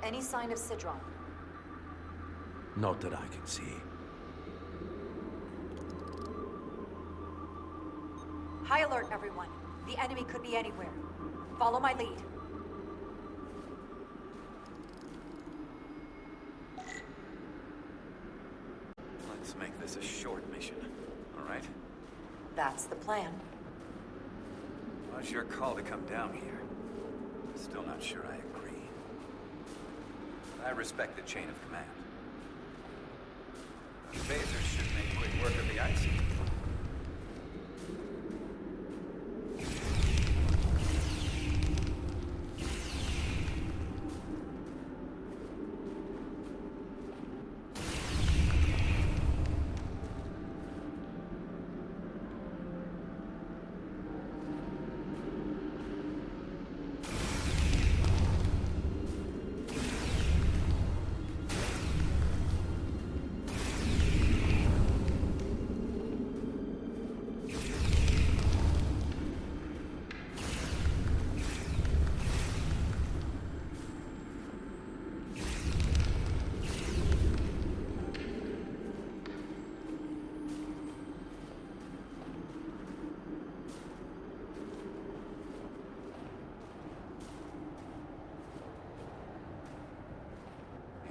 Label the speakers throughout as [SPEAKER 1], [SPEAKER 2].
[SPEAKER 1] Any sign of Sidron?
[SPEAKER 2] Not that I can see.
[SPEAKER 1] High alert, everyone. The enemy could be anywhere. Follow my lead.
[SPEAKER 3] Let's make this a short mission, all right?
[SPEAKER 1] That's the plan.
[SPEAKER 3] What's your call to come down here? Still not sure I agree. I respect the chain of command. The phasers should make quick work of the ice.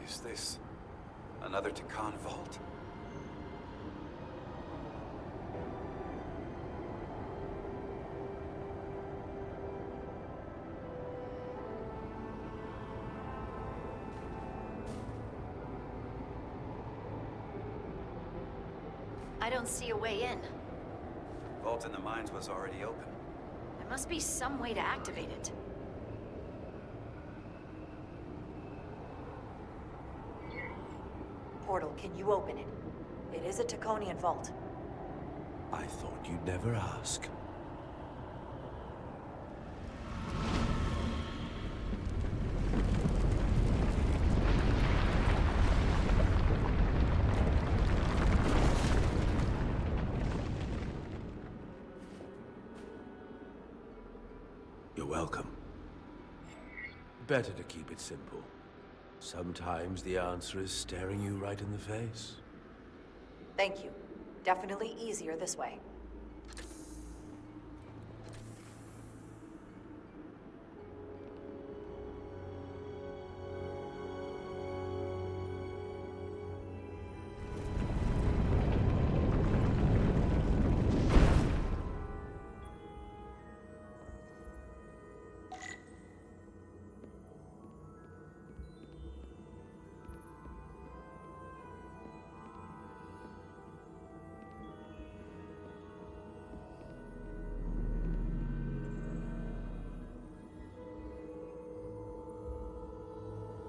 [SPEAKER 3] Is this another Takan vault?
[SPEAKER 4] I don't see a way in.
[SPEAKER 3] Vault in the mines was already open.
[SPEAKER 4] There must be some way to activate it.
[SPEAKER 1] Portal, can you open it? It is a Taconian vault.
[SPEAKER 2] I thought you'd never ask. You're welcome. Better to keep it simple. Sometimes the answer is staring you right in the face.
[SPEAKER 1] Thank you. Definitely easier this way.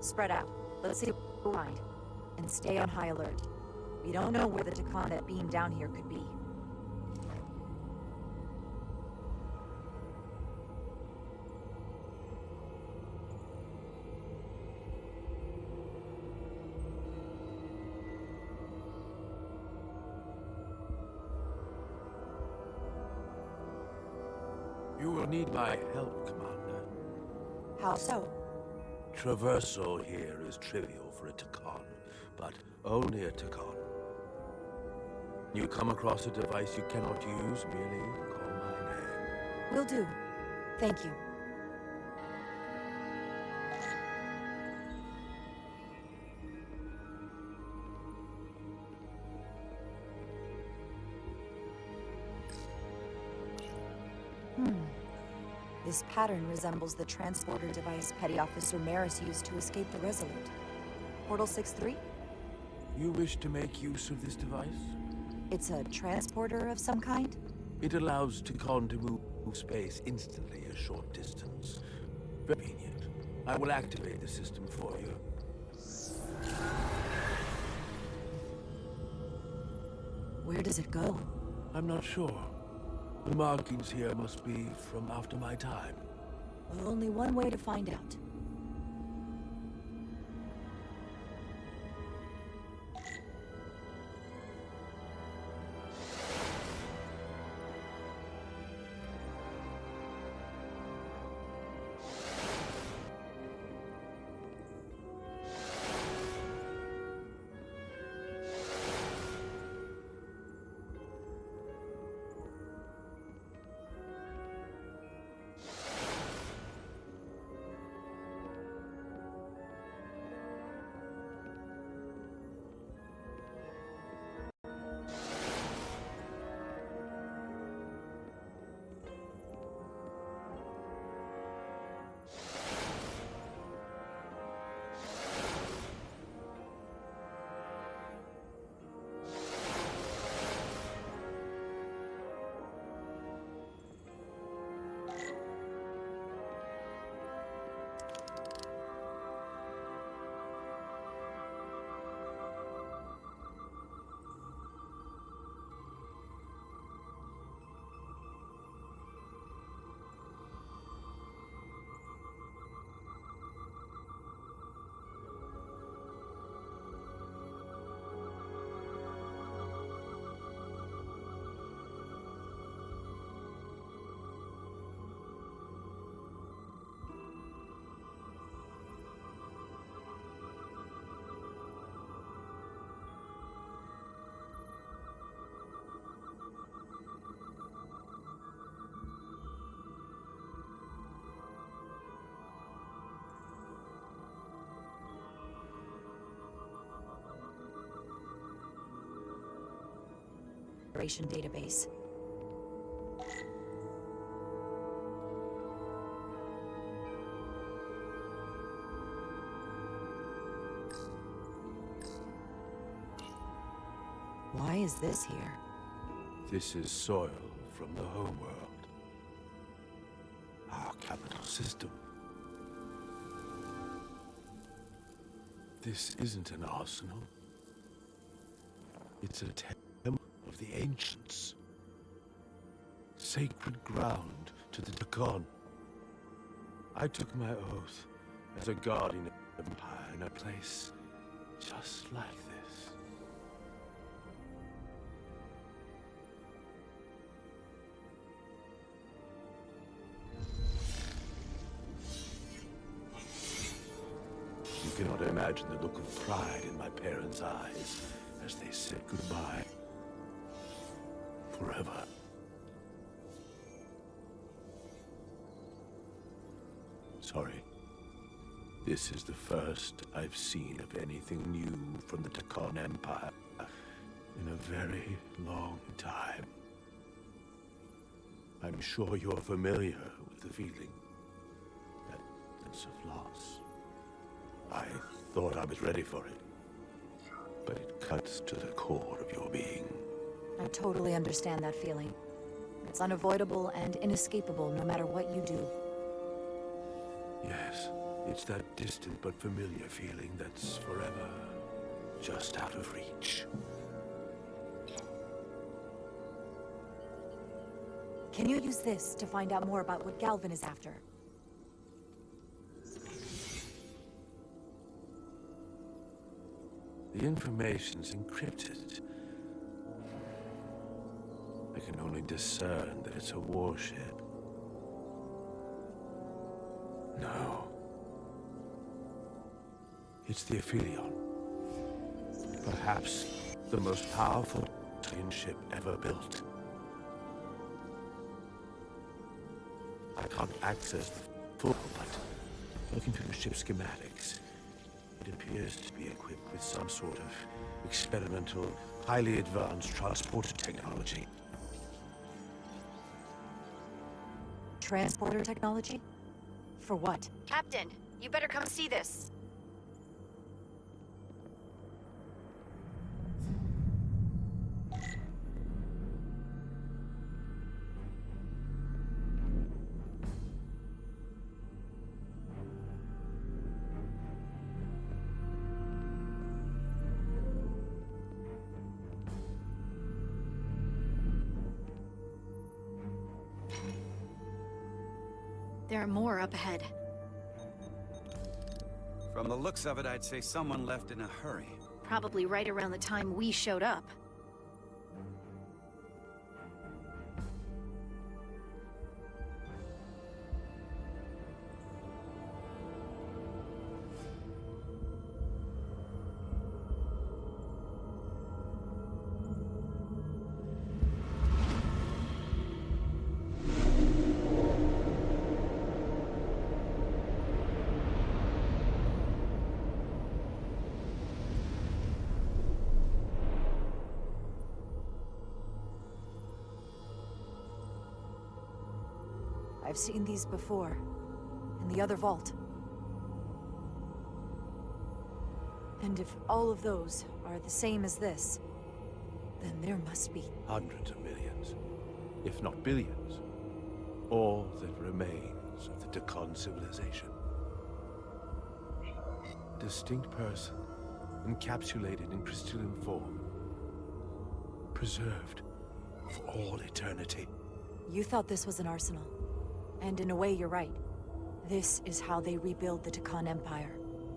[SPEAKER 1] Spread out. Let's see what we find. And stay on high alert. We don't know where the Takan that beamed down here could be.
[SPEAKER 2] You will need my help, Commander.
[SPEAKER 1] How so?
[SPEAKER 2] Traversal here is trivial for a Takan, but only a Takan. You come across a device you cannot use, merely call my name.
[SPEAKER 1] Will do. Thank you. This pattern resembles the transporter device Petty Officer Maris used to escape the Resolute. Portal 6-3?
[SPEAKER 2] You wish to make use of this device?
[SPEAKER 1] It's a transporter of some kind?
[SPEAKER 2] It allows Takan to move space instantly a short distance. Very convenient. I will activate the system for you.
[SPEAKER 1] Where does it go?
[SPEAKER 2] I'm not sure. The markings here must be from after my time.
[SPEAKER 1] Well, only one way to find out. vibration database. Why is this here?
[SPEAKER 2] This is soil from the homeworld. Our capital system. This isn't an arsenal. It's a temple of the ancients. Sacred ground to the Takan. I took my oath as a guardian of the Empire in a place just like this. You cannot imagine the look of pride in my parents' eyes as they said goodbye. Forever. Sorry. This is the first I've seen of anything new from the Takan Empire in a very long time. I'm sure you're familiar with the feeling. That sense of loss. I thought I was ready for it, but it cuts to the core of your being.
[SPEAKER 1] I totally understand that feeling. It's unavoidable and inescapable no matter what you do.
[SPEAKER 2] Yes, it's that distant but familiar feeling that's forever just out of reach.
[SPEAKER 1] Can you use this to find out more about what Galvin is after?
[SPEAKER 2] The information's encrypted. I can only discern that it's a warship. No. It's the Ophelion. Perhaps the most powerful alien ship ever built. I can't access the full, but looking through the ship's schematics, it appears to be equipped with some sort of experimental, highly advanced transporter technology.
[SPEAKER 1] Transporter technology? For what?
[SPEAKER 4] Captain, you better come see this. There are more up ahead.
[SPEAKER 3] From the looks of it, I'd say someone left in a hurry.
[SPEAKER 4] Probably right around the time we showed up.
[SPEAKER 1] I've seen these before. In the other vault. And if all of those are the same as this, then there must be...
[SPEAKER 2] Hundreds of millions, if not billions. All that remains of the Takan civilization. A distinct person, encapsulated in crystalline form. Preserved for all eternity.
[SPEAKER 1] You thought this was an arsenal. And in a way, you're right. This is how they rebuild the Takan Empire,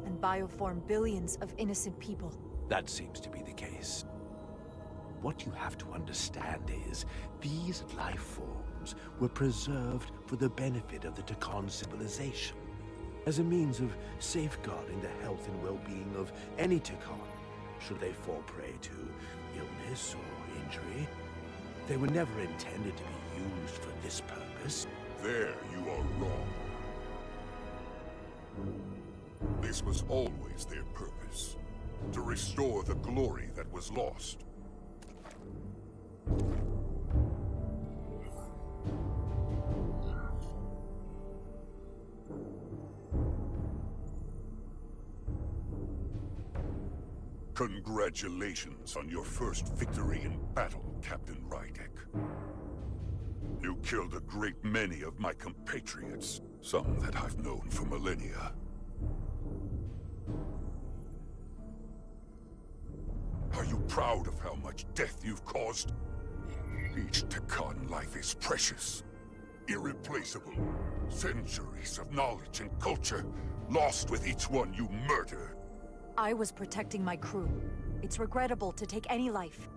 [SPEAKER 1] and bioform billions of innocent people.
[SPEAKER 2] That seems to be the case. What you have to understand is, these life forms were preserved for the benefit of the Takan civilization, as a means of safeguarding the health and well-being of any Takan, should they fall prey to illness or injury. They were never intended to be used for this purpose.
[SPEAKER 5] There you are wrong. This was always their purpose, to restore the glory that was lost. Congratulations on your first victory in battle, Captain Rydek. You killed a great many of my compatriots, some that I've known for millennia. Are you proud of how much death you've caused? Each Takan life is precious, irreplaceable. Centuries of knowledge and culture lost with each one you murdered.
[SPEAKER 1] I was protecting my crew. It's regrettable to take any life.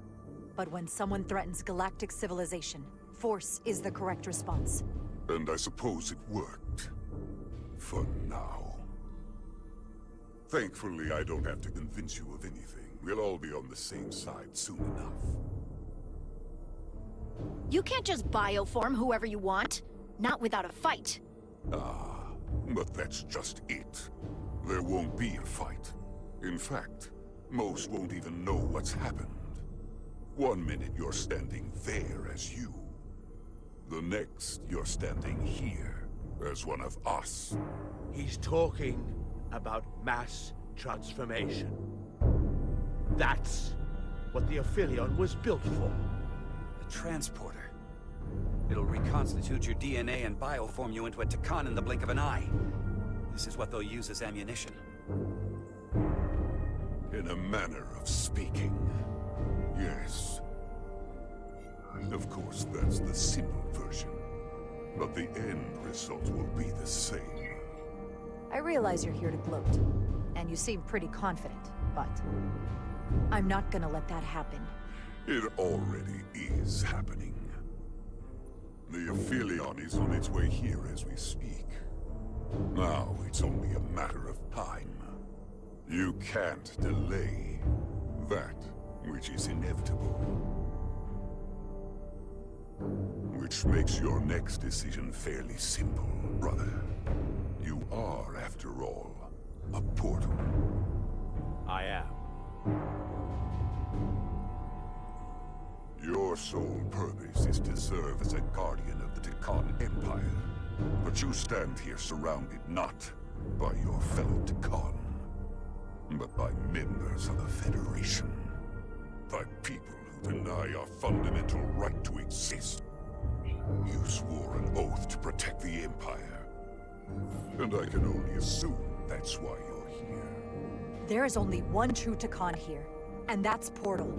[SPEAKER 1] But when someone threatens galactic civilization, force is the correct response.
[SPEAKER 5] And I suppose it worked. For now. Thankfully, I don't have to convince you of anything. We'll all be on the same side soon enough.
[SPEAKER 4] You can't just bioform whoever you want. Not without a fight.
[SPEAKER 5] Ah, but that's just it. There won't be a fight. In fact, most won't even know what's happened. One minute you're standing there as you. The next, you're standing here as one of us.
[SPEAKER 2] He's talking about mass transformation. That's what the Ophelion was built for.
[SPEAKER 3] The transporter. It'll reconstitute your DNA and bioform you into a Takan in the blink of an eye. This is what they'll use as ammunition.
[SPEAKER 5] In a manner of speaking, yes. Of course, that's the simple version. But the end result will be the same.
[SPEAKER 1] I realize you're here to gloat, and you seem pretty confident, but I'm not gonna let that happen.
[SPEAKER 5] It already is happening. The Ophelion is on its way here as we speak. Now it's only a matter of time. You can't delay that which is inevitable. Which makes your next decision fairly simple, brother. You are, after all, a portal.
[SPEAKER 2] I am.
[SPEAKER 5] Your sole purpose is to serve as a guardian of the Takan Empire. But you stand here surrounded not by your fellow Takan, but by members of the Federation. By people who deny our fundamental right to exist. You swore an oath to protect the Empire. And I can only assume that's why you're here.
[SPEAKER 1] There is only one true Takan here, and that's Portal.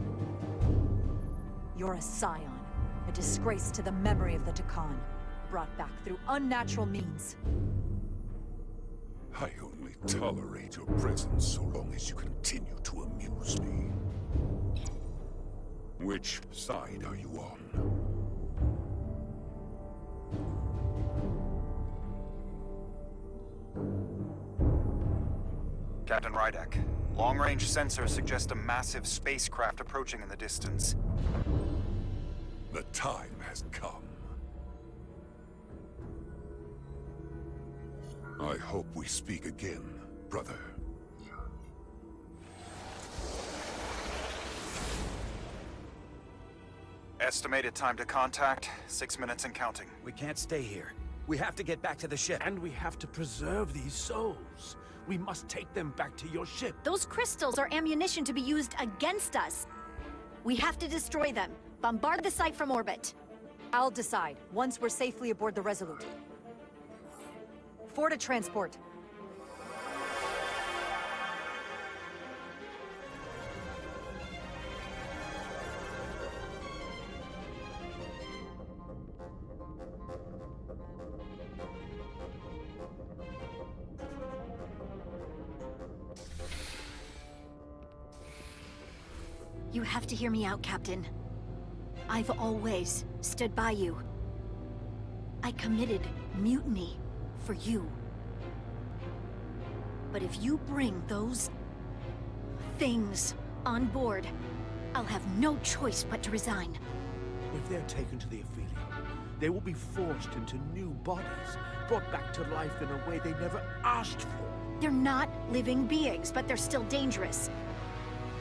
[SPEAKER 1] You're a scion, a disgrace to the memory of the Takan, brought back through unnatural means.
[SPEAKER 5] I only tolerate your presence so long as you continue to amuse me. Which side are you on?
[SPEAKER 6] Captain Rydek, long-range sensors suggest a massive spacecraft approaching in the distance.
[SPEAKER 5] The time has come. I hope we speak again, brother.
[SPEAKER 6] Estimated time to contact, 6 minutes and counting.
[SPEAKER 3] We can't stay here. We have to get back to the ship.
[SPEAKER 2] And we have to preserve these souls. We must take them back to your ship.
[SPEAKER 4] Those crystals are ammunition to be used against us. We have to destroy them. Bombard the site from orbit.
[SPEAKER 1] I'll decide, once we're safely aboard the Resolute. For to transport.
[SPEAKER 4] You have to hear me out, Captain. I've always stood by you. I committed mutiny for you. But if you bring those things on board, I'll have no choice but to resign.
[SPEAKER 2] If they're taken to the Ophelion, they will be forced into new bodies, brought back to life in a way they never asked for.
[SPEAKER 4] They're not living beings, but they're still dangerous.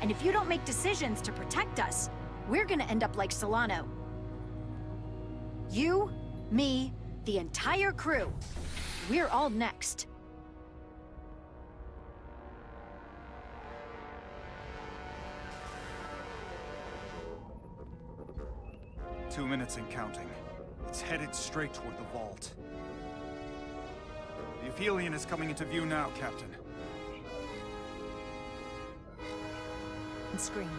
[SPEAKER 4] And if you don't make decisions to protect us, we're gonna end up like Solano. You, me, the entire crew. We're all next.
[SPEAKER 6] 2 minutes and counting. It's headed straight toward the vault. The Ophelion is coming into view now, Captain.
[SPEAKER 1] And screen.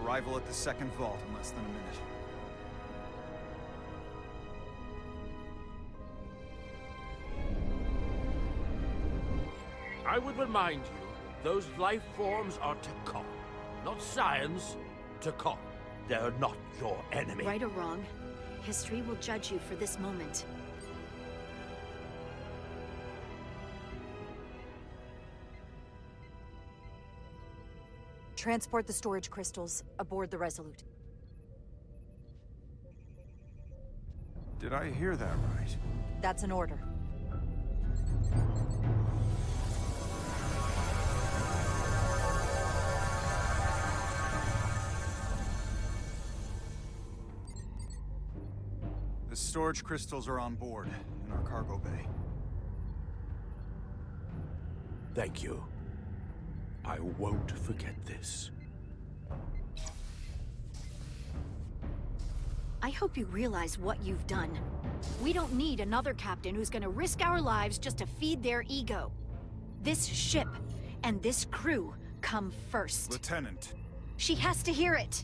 [SPEAKER 6] Arrival at the second vault in less than a minute.
[SPEAKER 2] I would remind you, those life forms are Takan. Not science, Takan. They're not your enemy.
[SPEAKER 4] Right or wrong, history will judge you for this moment.
[SPEAKER 1] Transport the storage crystals aboard the Resolute.
[SPEAKER 6] Did I hear that right?
[SPEAKER 1] That's an order.
[SPEAKER 6] The storage crystals are on board in our cargo bay.
[SPEAKER 2] Thank you. I won't forget this.
[SPEAKER 4] I hope you realize what you've done. We don't need another captain who's gonna risk our lives just to feed their ego. This ship and this crew come first.
[SPEAKER 6] Lieutenant.
[SPEAKER 4] She has to hear it.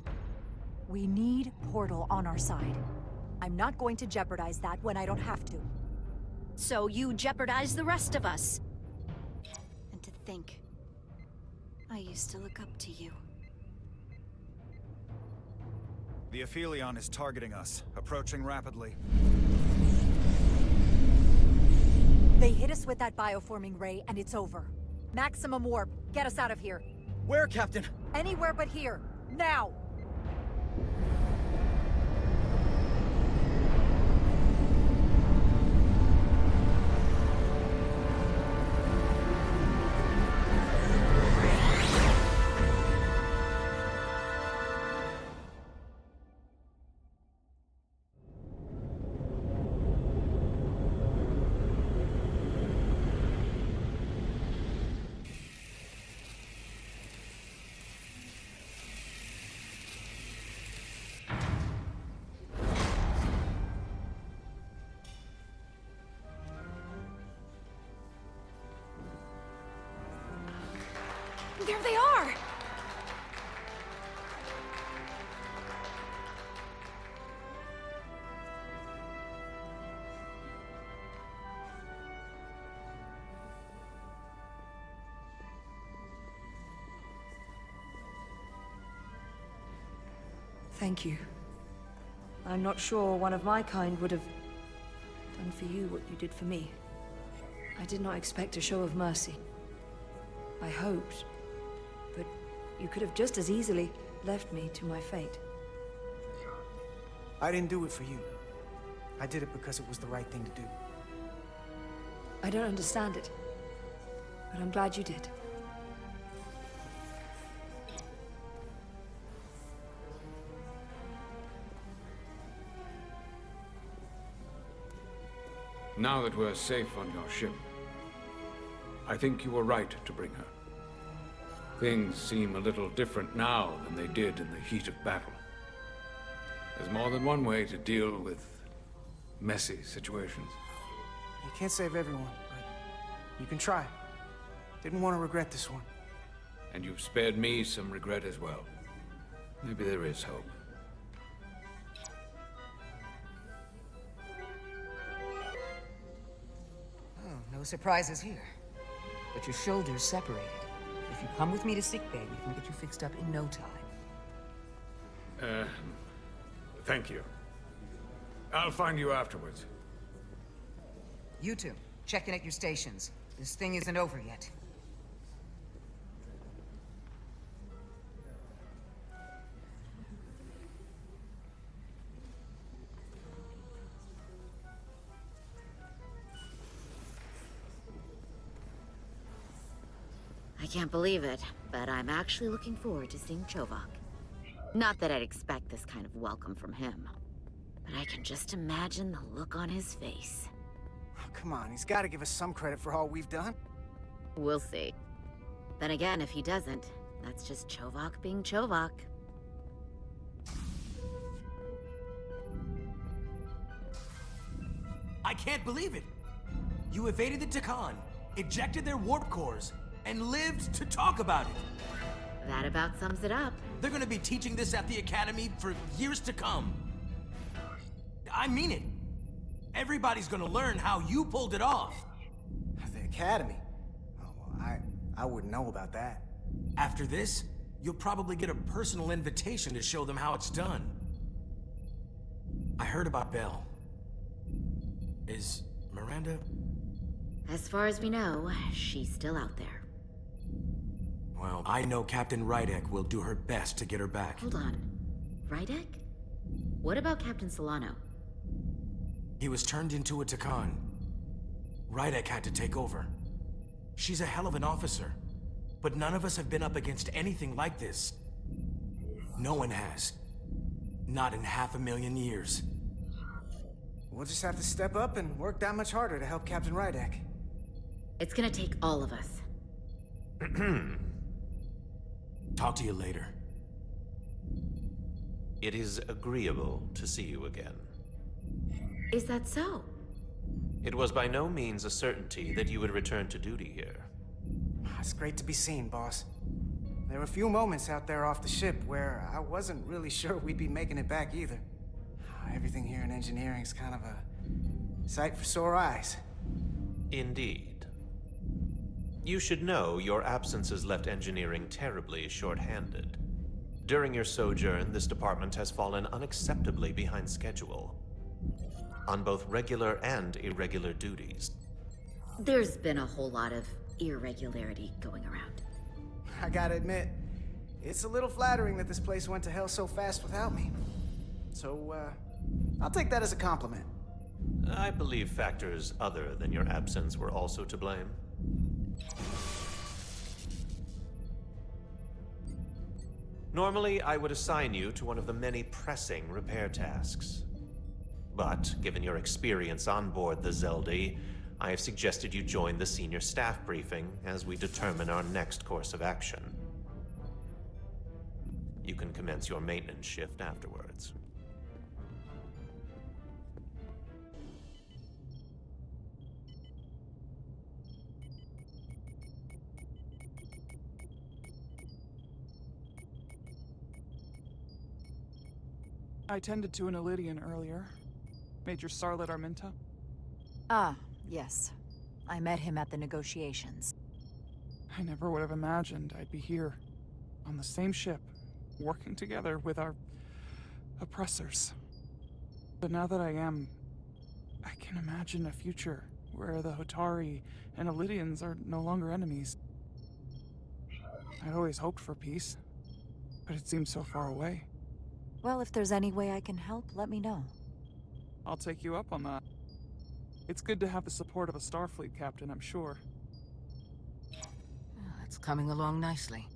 [SPEAKER 1] We need Portal on our side. I'm not going to jeopardize that when I don't have to.
[SPEAKER 4] So you jeopardize the rest of us. And to think, I used to look up to you.
[SPEAKER 6] The Ophelion is targeting us, approaching rapidly.
[SPEAKER 1] They hit us with that bioforming ray, and it's over. Maximum warp. Get us out of here.
[SPEAKER 7] Where, Captain?
[SPEAKER 1] Anywhere but here. Now!
[SPEAKER 4] There they are!
[SPEAKER 8] Thank you. I'm not sure one of my kind would have done for you what you did for me. I did not expect a show of mercy. I hoped, but you could have just as easily left me to my fate.
[SPEAKER 7] I didn't do it for you. I did it because it was the right thing to do.
[SPEAKER 8] I don't understand it, but I'm glad you did.
[SPEAKER 9] Now that we're safe on your ship, I think you were right to bring her. Things seem a little different now than they did in the heat of battle. There's more than one way to deal with messy situations.
[SPEAKER 7] You can't save everyone, but you can try. Didn't want to regret this one.
[SPEAKER 9] And you've spared me some regret as well. Maybe there is hope.
[SPEAKER 10] Oh, no surprises here. But your shoulder's separated. If you come with me to sickbay, we can get you fixed up in no time.
[SPEAKER 9] Thank you. I'll find you afterwards.
[SPEAKER 10] You two, check in at your stations. This thing isn't over yet.
[SPEAKER 11] can't believe it, but I'm actually looking forward to seeing Chovak. Not that I'd expect this kind of welcome from him, but I can just imagine the look on his face.
[SPEAKER 7] Oh, come on, he's got to give us some credit for all we've done.
[SPEAKER 11] We'll see. Then again, if he doesn't, that's just Chovak being Chovak.
[SPEAKER 12] I can't believe it! You evaded the Takan, ejected their warp cores, and lived to talk about it!
[SPEAKER 11] That about sums it up.
[SPEAKER 12] They're gonna be teaching this at the Academy for years to come. I mean it. Everybody's gonna learn how you pulled it off.
[SPEAKER 7] The Academy? Oh, well, I wouldn't know about that.
[SPEAKER 12] After this, you'll probably get a personal invitation to show them how it's done. I heard about Belle. Is Miranda?
[SPEAKER 11] As far as we know, she's still out there.
[SPEAKER 12] Well, I know Captain Rydek will do her best to get her back.
[SPEAKER 11] Hold on. Rydek? What about Captain Solano?
[SPEAKER 12] He was turned into a Takan. Rydek had to take over. She's a hell of an officer, but none of us have been up against anything like this. No one has. Not in 500,000 years.
[SPEAKER 7] We'll just have to step up and work that much harder to help Captain Rydek.
[SPEAKER 11] It's gonna take all of us.
[SPEAKER 12] Talk to you later.
[SPEAKER 13] It is agreeable to see you again.
[SPEAKER 11] Is that so?
[SPEAKER 13] It was by no means a certainty that you would return to duty here.
[SPEAKER 7] It's great to be seen, boss. There were a few moments out there off the ship where I wasn't really sure we'd be making it back either. Everything here in engineering's kind of a sight for sore eyes.
[SPEAKER 13] Indeed. You should know your absence has left engineering terribly short-handed. During your sojourn, this department has fallen unacceptably behind schedule. On both regular and irregular duties.
[SPEAKER 11] There's been a whole lot of irregularity going around.
[SPEAKER 7] I gotta admit, it's a little flattering that this place went to hell so fast without me. So, I'll take that as a compliment.
[SPEAKER 13] I believe factors other than your absence were also to blame. Normally, I would assign you to one of the many pressing repair tasks. But, given your experience on board the Zeldi, I have suggested you join the senior staff briefing as we determine our next course of action. You can commence your maintenance shift afterwards.
[SPEAKER 14] I tended to an Ophelion earlier. Major Sarlet Arminta.
[SPEAKER 1] Ah, yes. I met him at the negotiations.
[SPEAKER 14] I never would have imagined I'd be here, on the same ship, working together with our oppressors. But now that I am, I can imagine a future where the Hotari and Ophelions are no longer enemies. I'd always hoped for peace, but it seems so far away.
[SPEAKER 1] Well, if there's any way I can help, let me know.
[SPEAKER 14] I'll take you up on that. It's good to have the support of a Starfleet captain, I'm sure.
[SPEAKER 10] It's coming along nicely.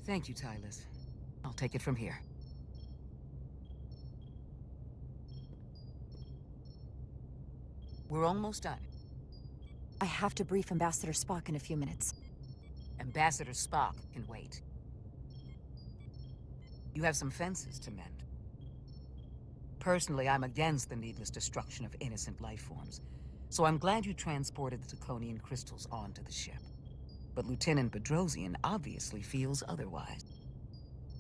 [SPEAKER 10] Thank you, Tylus. I'll take it from here. We're almost done.
[SPEAKER 1] I have to brief Ambassador Spock in a few minutes.
[SPEAKER 10] Ambassador Spock can wait. You have some fences to mend. Personally, I'm against the needless destruction of innocent life forms, so I'm glad you transported the Taconian crystals onto the ship. But Lieutenant Bedrosian obviously feels otherwise.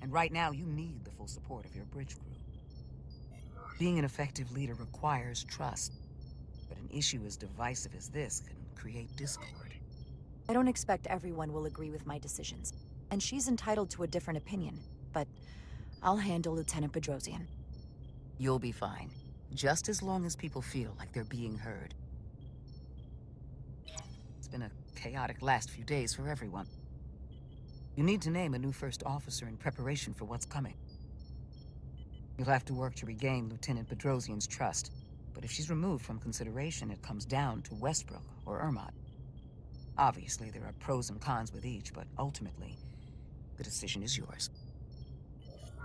[SPEAKER 10] And right now, you need the full support of your bridge crew. Being an effective leader requires trust, but an issue as divisive as this can create discord.
[SPEAKER 1] I don't expect everyone will agree with my decisions, and she's entitled to a different opinion, but I'll handle Lieutenant Bedrosian.
[SPEAKER 10] You'll be fine, just as long as people feel like they're being heard. It's been a chaotic last few days for everyone. You need to name a new first officer in preparation for what's coming. You'll have to work to regain Lieutenant Bedrosian's trust, but if she's removed from consideration, it comes down to Westbrook or Ermot. Obviously, there are pros and cons with each, but ultimately, the decision is yours.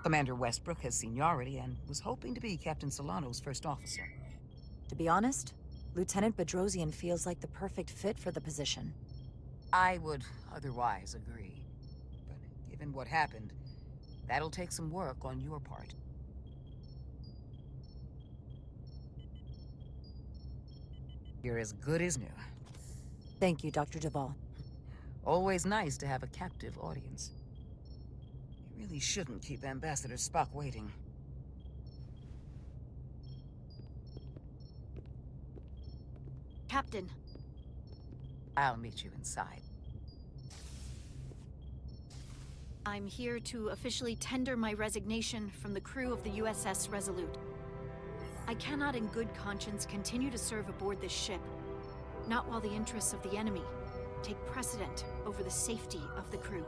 [SPEAKER 10] Commander Westbrook has seniority and was hoping to be Captain Solano's first officer.
[SPEAKER 1] To be honest, Lieutenant Bedrosian feels like the perfect fit for the position.
[SPEAKER 10] I would otherwise agree. But given what happened, that'll take some work on your part. You're as good as new.
[SPEAKER 1] Thank you, Dr. Duvall.
[SPEAKER 10] Always nice to have a captive audience. You really shouldn't keep Ambassador Spock waiting.
[SPEAKER 4] Captain.
[SPEAKER 10] I'll meet you inside.
[SPEAKER 4] I'm here to officially tender my resignation from the crew of the USS Resolute. I cannot in good conscience continue to serve aboard this ship, not while the interests of the enemy take precedent over the safety of the crew.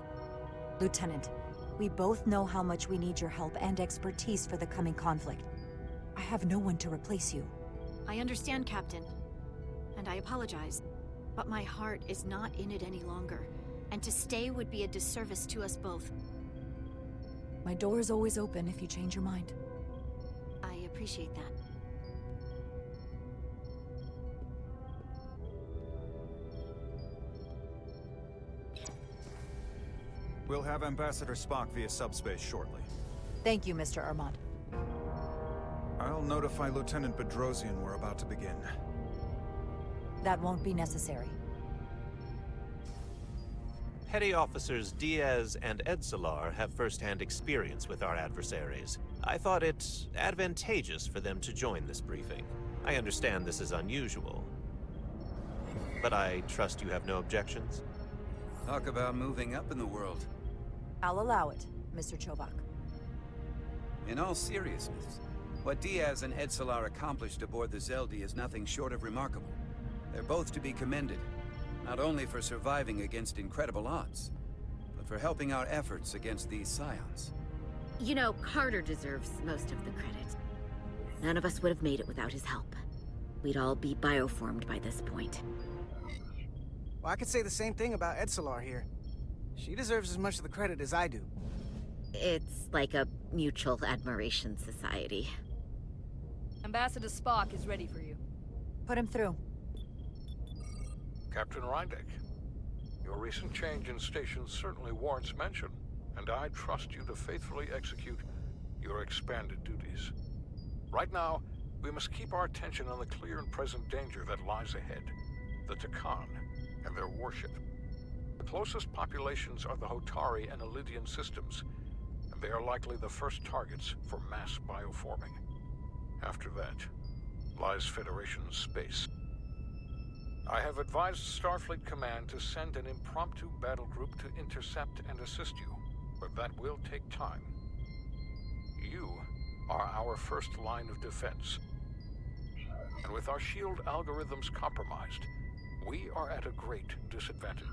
[SPEAKER 1] Lieutenant, we both know how much we need your help and expertise for the coming conflict. I have no one to replace you.
[SPEAKER 4] I understand, Captain, and I apologize, but my heart is not in it any longer, and to stay would be a disservice to us both.
[SPEAKER 1] My door is always open if you change your mind.
[SPEAKER 4] I appreciate that.
[SPEAKER 6] We'll have Ambassador Spock via subspace shortly.
[SPEAKER 1] Thank you, Mr. Armand.
[SPEAKER 6] I'll notify Lieutenant Bedrosian we're about to begin.
[SPEAKER 1] That won't be necessary.
[SPEAKER 13] Petty Officers Diaz and Edsalar have first-hand experience with our adversaries. I thought it advantageous for them to join this briefing. I understand this is unusual, but I trust you have no objections?
[SPEAKER 3] Talk about moving up in the world.
[SPEAKER 1] I'll allow it, Mr. Chobak.
[SPEAKER 3] In all seriousness, what Diaz and Edsalar accomplished aboard the Zeldi is nothing short of remarkable. They're both to be commended, not only for surviving against incredible odds, but for helping our efforts against these scions.
[SPEAKER 11] You know, Carter deserves most of the credit. None of us would have made it without his help. We'd all be bioformed by this point.
[SPEAKER 7] Well, I could say the same thing about Edsalar here. She deserves as much of the credit as I do.
[SPEAKER 11] It's like a mutual admiration society.
[SPEAKER 8] Ambassador Spock is ready for you.
[SPEAKER 1] Put him through.
[SPEAKER 9] Captain Reindeck, your recent change in station certainly warrants mention, and I trust you to faithfully execute your expanded duties. Right now, we must keep our attention on the clear and present danger that lies ahead, the Takan and their warship. The closest populations are the Hotari and Elydian systems, and they are likely the first targets for mass bioforming. After that, lies Federation space. I have advised Starfleet Command to send an impromptu battle group to intercept and assist you, but that will take time. You are our first line of defense. And with our shield algorithms compromised, we are at a great disadvantage.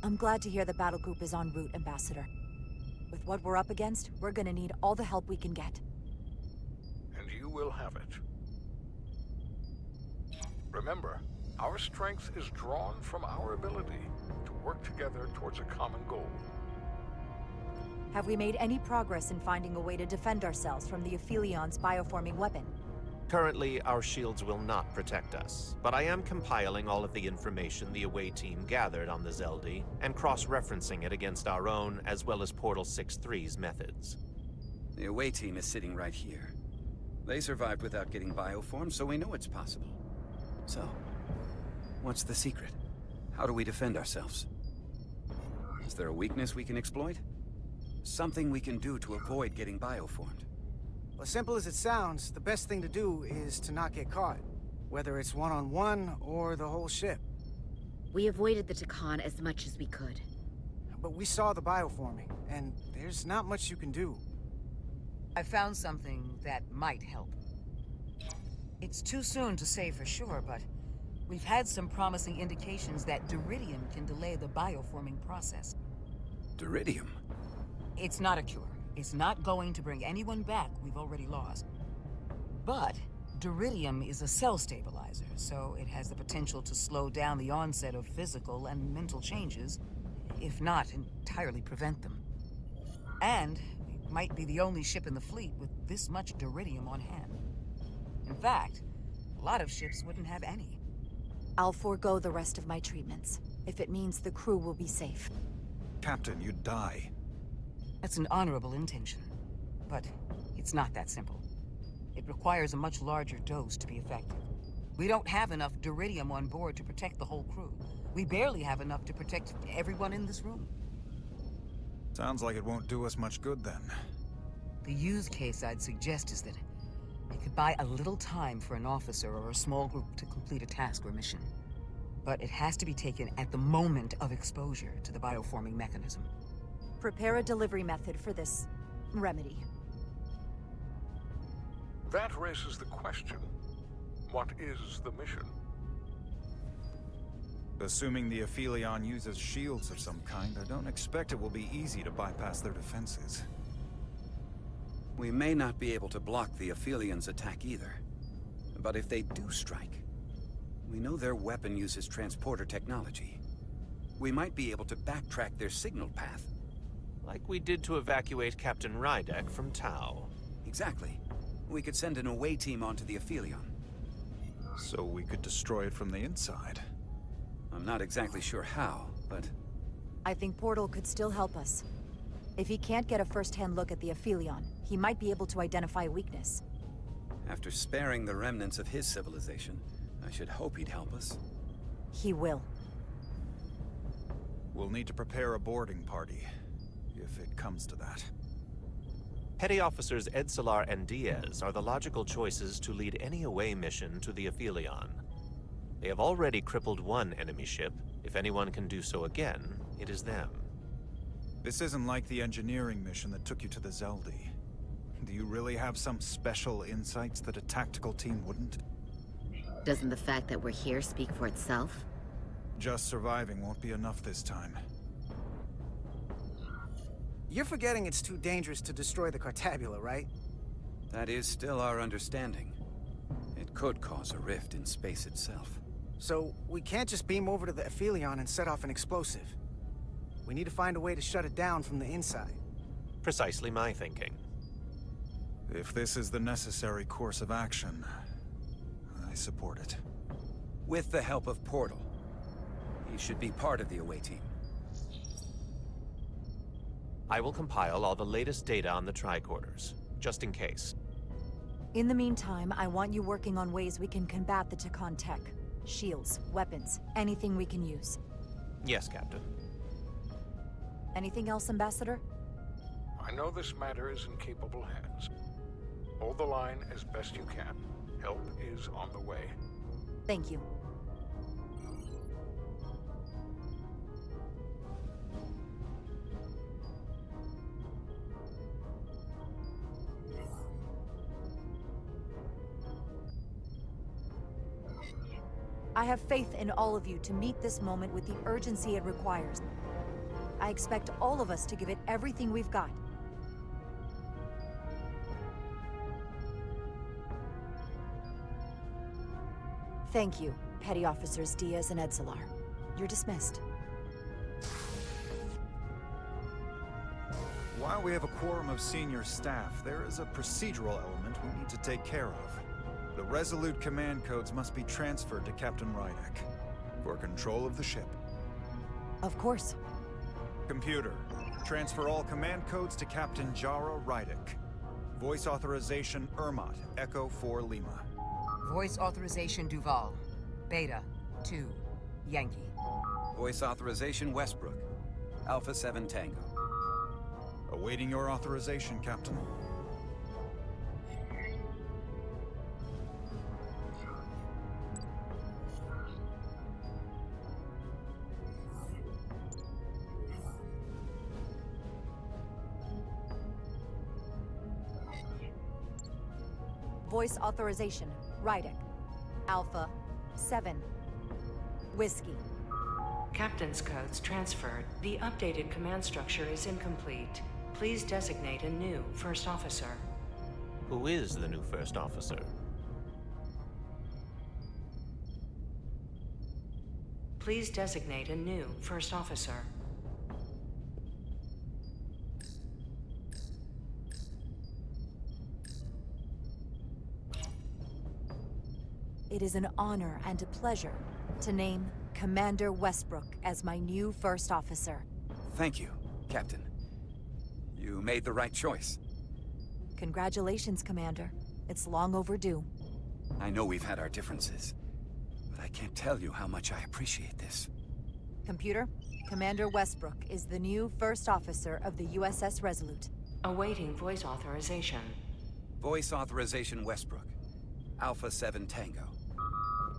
[SPEAKER 1] I'm glad to hear the battle group is en route, Ambassador. With what we're up against, we're gonna need all the help we can get.
[SPEAKER 9] And you will have it. Remember, our strength is drawn from our ability to work together towards a common goal.
[SPEAKER 1] Have we made any progress in finding a way to defend ourselves from the Ophelion's bioforming weapon?
[SPEAKER 13] Currently, our shields will not protect us, but I am compiling all of the information the away team gathered on the Zeldi and cross-referencing it against our own as well as Portal 6-3's methods.
[SPEAKER 3] The away team is sitting right here. They survived without getting bioformed, so we know it's possible. So, what's the secret? How do we defend ourselves? Is there a weakness we can exploit? Something we can do to avoid getting bioformed?
[SPEAKER 7] Well, as simple as it sounds, the best thing to do is to not get caught. Whether it's one-on-one or the whole ship.
[SPEAKER 11] We avoided the Takan as much as we could.
[SPEAKER 7] But we saw the bioforming, and there's not much you can do.
[SPEAKER 10] I found something that might help. It's too soon to say for sure, but we've had some promising indications that Diridium can delay the bioforming process.
[SPEAKER 3] Diridium?
[SPEAKER 10] It's not a cure. It's not going to bring anyone back we've already lost. But Duridium is a cell stabilizer, so it has the potential to slow down the onset of physical and mental changes, if not entirely prevent them. And it might be the only ship in the fleet with this much Duridium on hand. In fact, a lot of ships wouldn't have any.
[SPEAKER 1] I'll forego the rest of my treatments, if it means the crew will be safe.
[SPEAKER 6] Captain, you'd die.
[SPEAKER 10] That's an honorable intention, but it's not that simple. It requires a much larger dose to be effective. We don't have enough Duridium on board to protect the whole crew. We barely have enough to protect everyone in this room.
[SPEAKER 6] Sounds like it won't do us much good then.
[SPEAKER 10] The use case I'd suggest is that it could buy a little time for an officer or a small group to complete a task or mission. But it has to be taken at the moment of exposure to the bioforming mechanism.
[SPEAKER 1] Prepare a delivery method for this remedy.
[SPEAKER 15] That raises the question. What is the mission?
[SPEAKER 6] Assuming the Ophelion uses shields of some kind, I don't expect it will be easy to bypass their defenses.
[SPEAKER 3] We may not be able to block the Ophelion's attack either. But if they do strike, we know their weapon uses transporter technology. We might be able to backtrack their signal path.
[SPEAKER 13] Like we did to evacuate Captain Rydek from Tau.
[SPEAKER 3] Exactly. We could send an away team onto the Ophelion.
[SPEAKER 6] So we could destroy it from the inside.
[SPEAKER 3] I'm not exactly sure how, but...
[SPEAKER 1] I think Portal could still help us. If he can't get a first-hand look at the Ophelion, he might be able to identify a weakness.
[SPEAKER 3] After sparing the remnants of his civilization, I should hope he'd help us.
[SPEAKER 1] He will.
[SPEAKER 6] We'll need to prepare a boarding party, if it comes to that.
[SPEAKER 13] Petty Officers Edsalar and Diaz are the logical choices to lead any away mission to the Ophelion. They have already crippled one enemy ship. If anyone can do so again, it is them.
[SPEAKER 6] This isn't like the engineering mission that took you to the Zeldi. Do you really have some special insights that a tactical team wouldn't?
[SPEAKER 11] Doesn't the fact that we're here speak for itself?
[SPEAKER 6] Just surviving won't be enough this time.
[SPEAKER 7] You're forgetting it's too dangerous to destroy the Cartabula, right?
[SPEAKER 3] That is still our understanding. It could cause a rift in space itself.
[SPEAKER 7] So, we can't just beam over to the Ophelion and set off an explosive. We need to find a way to shut it down from the inside.
[SPEAKER 13] Precisely my thinking.
[SPEAKER 6] If this is the necessary course of action, I support it.
[SPEAKER 3] With the help of Portal. He should be part of the away team.
[SPEAKER 13] I will compile all the latest data on the tricorders, just in case.
[SPEAKER 1] In the meantime, I want you working on ways we can combat the Takan tech. Shields, weapons, anything we can use.
[SPEAKER 13] Yes, Captain.
[SPEAKER 1] Anything else, Ambassador?
[SPEAKER 15] I know this matter is in capable hands. Hold the line as best you can. Help is on the way.
[SPEAKER 1] Thank you. I have faith in all of you to meet this moment with the urgency it requires. I expect all of us to give it everything we've got. Thank you, Petty Officers Diaz and Edsalar. You're dismissed.
[SPEAKER 6] While we have a quorum of senior staff, there is a procedural element we need to take care of. The Resolute command codes must be transferred to Captain Rydek for control of the ship.
[SPEAKER 1] Of course.
[SPEAKER 6] Computer, transfer all command codes to Captain Jara Rydek. Voice authorization Ermot, Echo 4 Lima.
[SPEAKER 10] Voice authorization Duval. Beta 2 Yankee.
[SPEAKER 3] Voice authorization Westbrook, Alpha 7 Tango.
[SPEAKER 6] Awaiting your authorization, Captain.
[SPEAKER 1] Voice authorization, Rydek. Alpha 7 Whiskey.
[SPEAKER 16] Captain's codes transferred. The updated command structure is incomplete. Please designate a new first officer.
[SPEAKER 13] Who is the new first officer?
[SPEAKER 16] Please designate a new first officer.
[SPEAKER 1] It is an honor and a pleasure to name Commander Westbrook as my new first officer.
[SPEAKER 3] Thank you, Captain. You made the right choice.
[SPEAKER 1] Congratulations, Commander. It's long overdue.
[SPEAKER 3] I know we've had our differences, but I can't tell you how much I appreciate this.
[SPEAKER 1] Computer, Commander Westbrook is the new first officer of the USS Resolute.
[SPEAKER 16] Awaiting voice authorization.
[SPEAKER 3] Voice authorization Westbrook. Alpha 7 Tango.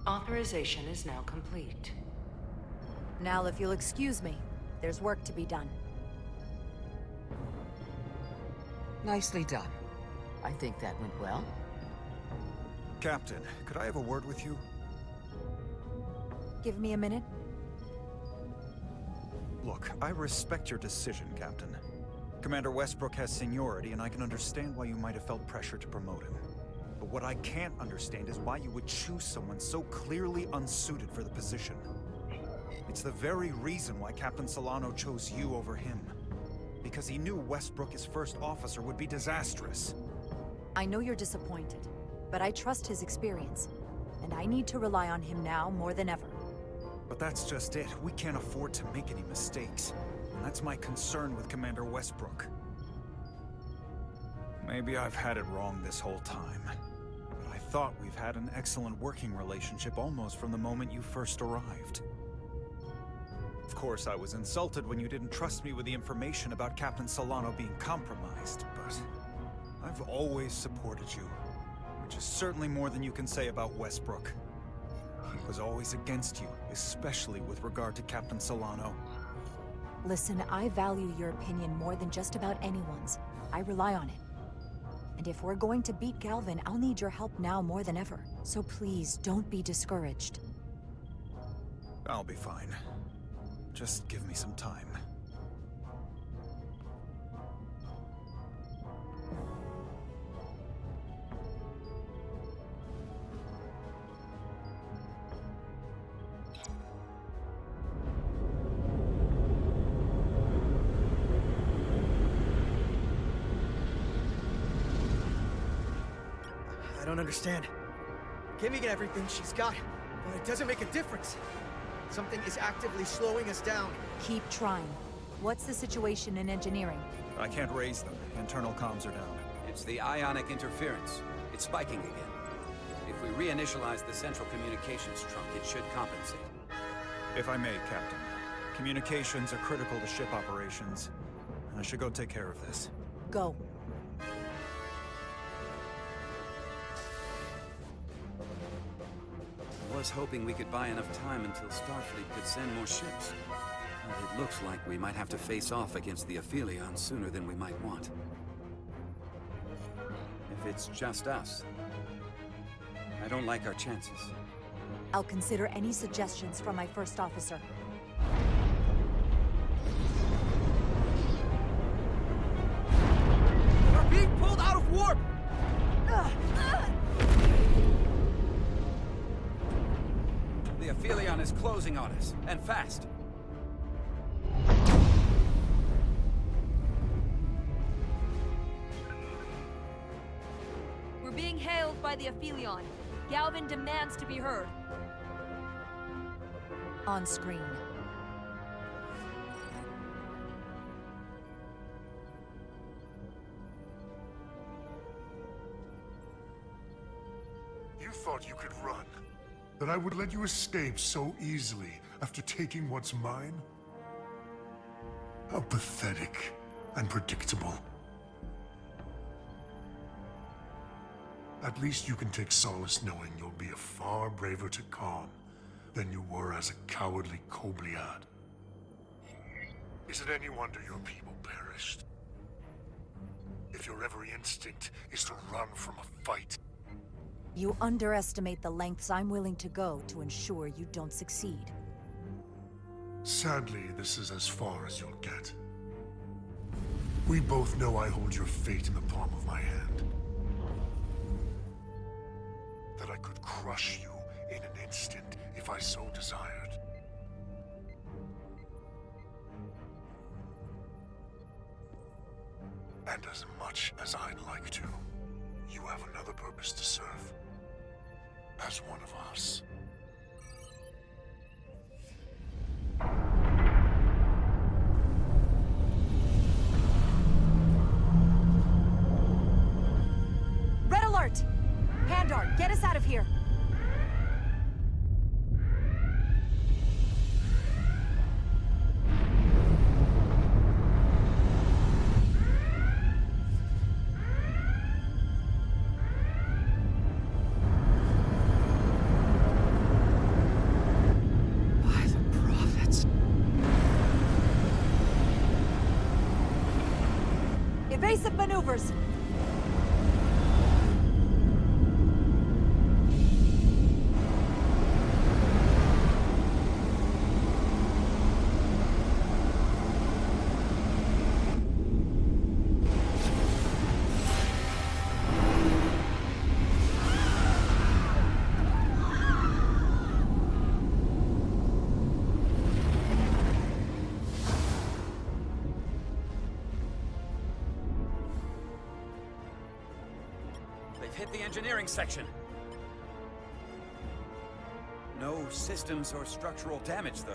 [SPEAKER 16] Authorization is now complete.
[SPEAKER 1] Now, if you'll excuse me, there's work to be done.
[SPEAKER 10] Nicely done. I think that went well.
[SPEAKER 6] Captain, could I have a word with you?
[SPEAKER 1] Give me a minute.
[SPEAKER 6] Look, I respect your decision, Captain. Commander Westbrook has seniority, and I can understand why you might have felt pressure to promote him. But what I can't understand is why you would choose someone so clearly unsuited for the position. It's the very reason why Captain Solano chose you over him. Because he knew Westbrook as first officer would be disastrous.
[SPEAKER 1] I know you're disappointed, but I trust his experience, and I need to rely on him now more than ever.
[SPEAKER 6] But that's just it. We can't afford to make any mistakes. And that's my concern with Commander Westbrook. Maybe I've had it wrong this whole time. But I thought we've had an excellent working relationship almost from the moment you first arrived. Of course, I was insulted when you didn't trust me with the information about Captain Solano being compromised, but I've always supported you, which is certainly more than you can say about Westbrook. He was always against you, especially with regard to Captain Solano.
[SPEAKER 1] Listen, I value your opinion more than just about anyone's. I rely on it. And if we're going to beat Galvin, I'll need your help now more than ever. So please, don't be discouraged.
[SPEAKER 6] I'll be fine. Just give me some time.
[SPEAKER 17] I don't understand. Giving it everything she's got, but it doesn't make a difference. Something is actively slowing us down.
[SPEAKER 1] Keep trying. What's the situation in engineering?
[SPEAKER 6] I can't raise them. Internal comms are down.
[SPEAKER 3] It's the ionic interference. It's spiking again. If we reinitialize the central communications trunk, it should compensate.
[SPEAKER 6] If I may, Captain. Communications are critical to ship operations. I should go take care of this.
[SPEAKER 1] Go.
[SPEAKER 3] I was hoping we could buy enough time until Starfleet could send more ships. But it looks like we might have to face off against the Ophelion sooner than we might want. If it's just us, I don't like our chances.
[SPEAKER 1] I'll consider any suggestions from my first officer.
[SPEAKER 17] We're being pulled out of warp!
[SPEAKER 3] The Ophelion is closing on us, and fast.
[SPEAKER 18] We're being hailed by the Ophelion. Galvin demands to be heard.
[SPEAKER 1] On screen.
[SPEAKER 19] You thought you could run? That I would let you escape so easily after taking what's mine? How pathetic and predictable. At least you can take solace knowing you'll be a far braver Takan than you were as a cowardly Kobliad. Is it any wonder your people perished? If your every instinct is to run from a fight.
[SPEAKER 1] You underestimate the lengths I'm willing to go to ensure you don't succeed.
[SPEAKER 19] Sadly, this is as far as you'll get. We both know I hold your fate in the palm of my hand. That I could crush you in an instant if I so desired. And as much as I'd like to, you have another purpose to serve. As one of us.
[SPEAKER 1] Red alert! Pandar, get us out of here! Evasive maneuvers!
[SPEAKER 3] Hit the engineering section. No systems or structural damage, though.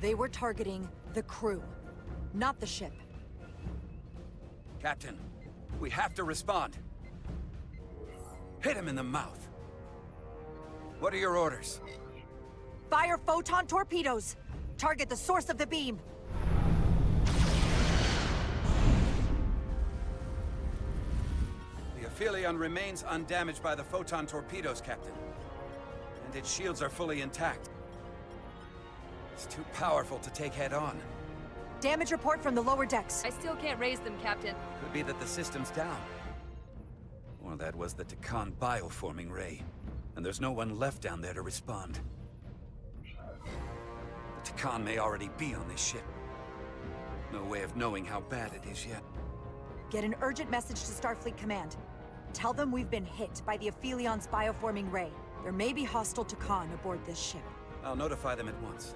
[SPEAKER 1] They were targeting the crew, not the ship.
[SPEAKER 3] Captain, we have to respond. Hit him in the mouth. What are your orders?
[SPEAKER 1] Fire photon torpedoes! Target the source of the beam!
[SPEAKER 3] The Ophelion remains undamaged by the photon torpedoes, Captain. And its shields are fully intact. It's too powerful to take head-on.
[SPEAKER 1] Damage report from the lower decks.
[SPEAKER 18] I still can't raise them, Captain.
[SPEAKER 3] Could be that the system's down. Or that was the Takan bioforming ray. And there's no one left down there to respond. The Takan may already be on this ship. No way of knowing how bad it is yet.
[SPEAKER 1] Get an urgent message to Starfleet Command. Tell them we've been hit by the Ophelion's bioforming ray. There may be hostile Takan aboard this ship.
[SPEAKER 3] I'll notify them at once.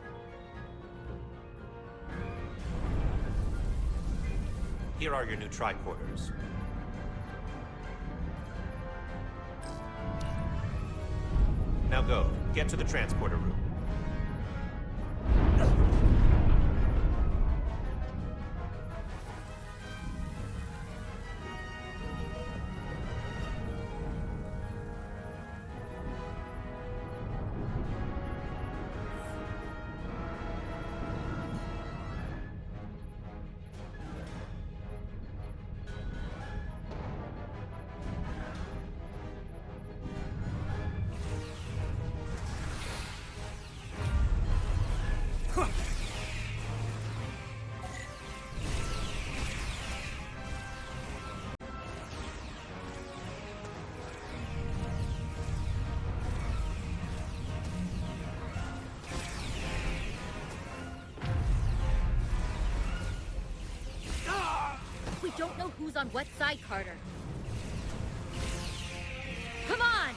[SPEAKER 13] Here are your new tricorders. Now go. Get to the transporter room.
[SPEAKER 11] We don't know who's on what side, Carter. Come on!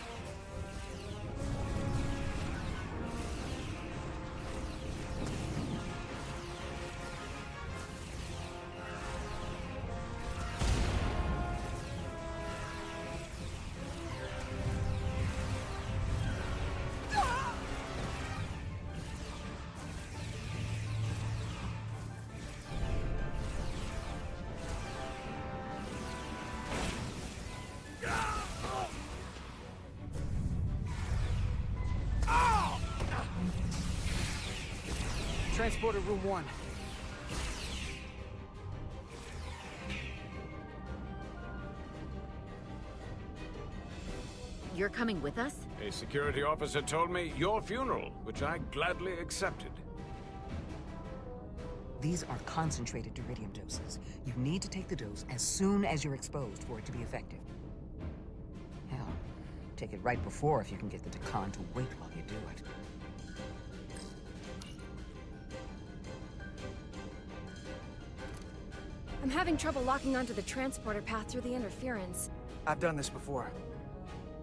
[SPEAKER 17] Transporter room 1.
[SPEAKER 11] You're coming with us?
[SPEAKER 9] A security officer told me your funeral, which I gladly accepted.
[SPEAKER 10] These are concentrated deuterium doses. You need to take the dose as soon as you're exposed for it to be effective. Hell, take it right before if you can get the Takan to wait while you do it.
[SPEAKER 20] I'm having trouble locking onto the transporter path through the interference.
[SPEAKER 7] I've done this before.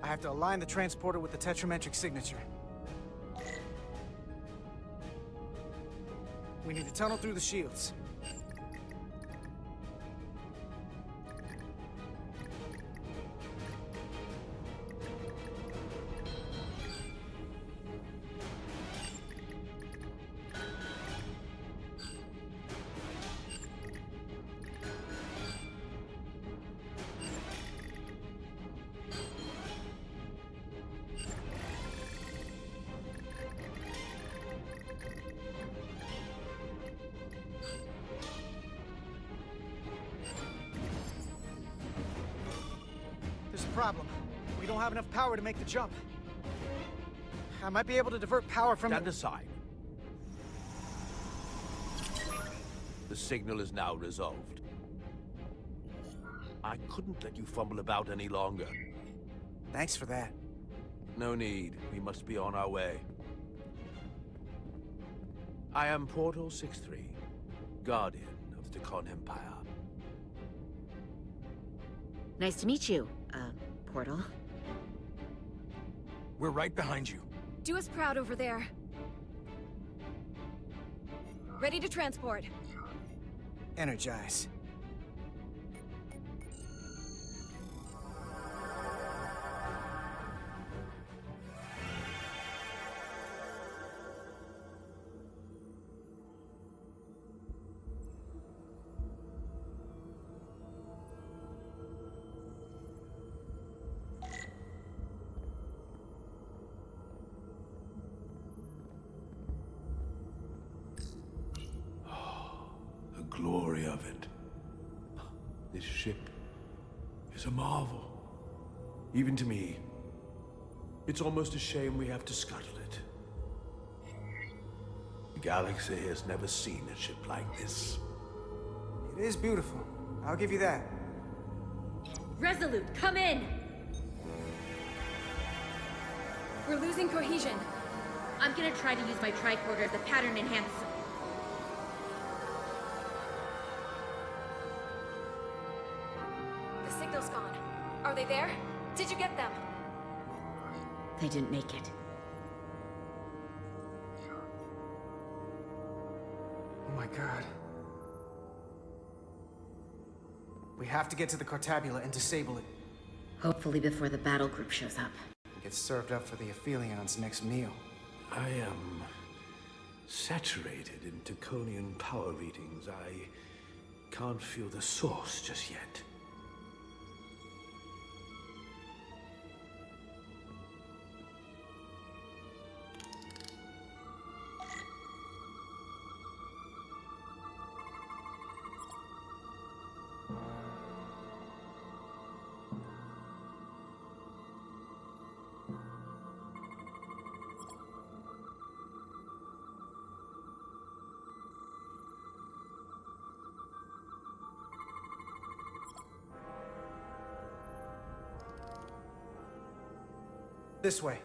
[SPEAKER 7] I have to align the transporter with the tetrametric signature. We need to tunnel through the shields. There's a problem. We don't have enough power to make the jump. I might be able to divert power from...
[SPEAKER 2] Stand aside. The signal is now resolved. I couldn't let you fumble about any longer.
[SPEAKER 7] Thanks for that.
[SPEAKER 2] No need. We must be on our way. I am Portal 6-3, Guardian of the Takan Empire.
[SPEAKER 11] Nice to meet you, Portal.
[SPEAKER 12] We're right behind you.
[SPEAKER 20] Do us proud over there. Ready to transport.
[SPEAKER 7] Energize.
[SPEAKER 2] Glory of it. This ship is a marvel. Even to me. It's almost a shame we have to scuttle it. The galaxy has never seen a ship like this.
[SPEAKER 7] It is beautiful. I'll give you that.
[SPEAKER 18] Resolute, come in!
[SPEAKER 20] We're losing cohesion.
[SPEAKER 18] I'm gonna try to use my tricorder as a pattern enhancer.
[SPEAKER 20] The signal's gone. Are they there? Did you get them?
[SPEAKER 11] They didn't make it.
[SPEAKER 7] Oh my god. We have to get to the Cartabula and disable it.
[SPEAKER 11] Hopefully before the battle group shows up.
[SPEAKER 7] Get served up for the Ophelions' next meal.
[SPEAKER 2] I am saturated in Taconian power readings. I can't feel the source just yet.
[SPEAKER 7] This way.